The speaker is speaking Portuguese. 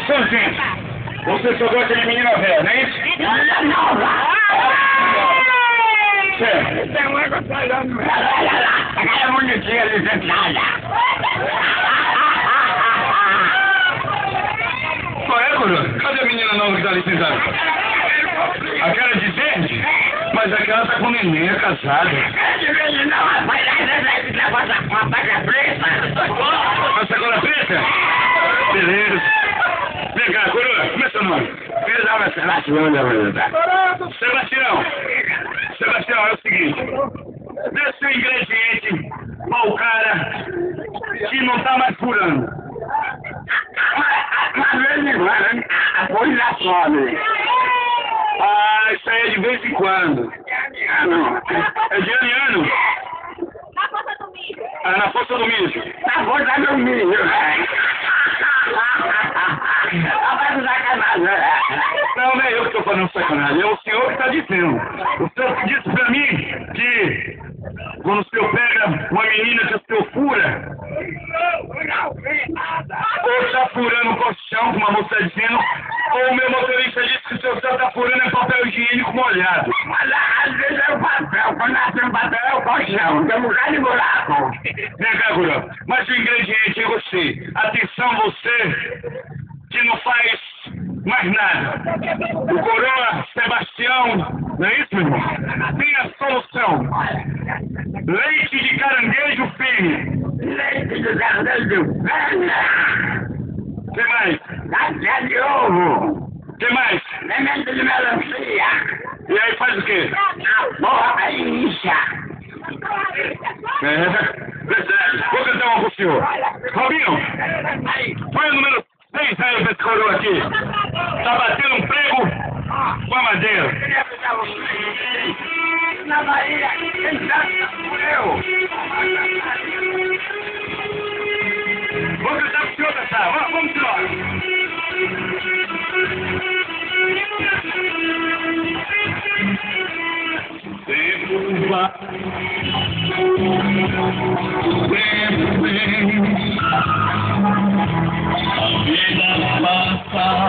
sozinho. Você só gosta de menina velha, não é isso? Menina nova! Certo. Tem uma que eu tô olhando ela, olha lá, aquela bonitinha ali sentada. Qual é, coroa? Cadê a menina nova que tá ali sentada? Aquela de verde? Mas aquela tá com neném, é casada. De verde não, rapaz, esse negócio com a placa preta. A sacola preta? Beleza. Vem cá, coroa, como é seu nome? Meu nome é Sebastião da Avenida. Sebastião. Sebastião, é o seguinte. Dê seu ingrediente ao cara que não tá mais furando. Mas vez em quando, a coisa some. Ah, isso aí é de vez em quando. É de ano em ano? Na Força do Milho. Ah, na força do mijo. Na força do milho. Vai usar sacanagem. Não, não é eu que estou falando sacanagem, é o senhor que está dizendo. O senhor disse para mim que quando o senhor pega uma menina que o senhor fura, ou está furando um colchão, como a moça está dizendo, ou o meu motorista disse que o senhor está furando é papel higiênico molhado. Mas às vezes é o papel, quando nasce um papel é o colchão, tem um bocado de buraco. Vem cá, Guru, mas o ingrediente é você. Atenção, você que não faz mais nada. O coroa Sebastião, não é isso, meu irmão? Tem a solução. Leite de caranguejo firme. Leite de caranguejo firme. O que mais? Casca de ovo. O que mais? Semente de melancia. E aí faz o quê? A porra incha. É, verdade. Vou cantar uma pro senhor. Robinho, põe o número 6 aí pra esse coroa aqui. Tá batendo um prego com a madeira. Na Bahia, quem sabe eu. Vou cantar pro senhor cantar. Vamos embora. Tempo vai, tempo vem, a vida passa.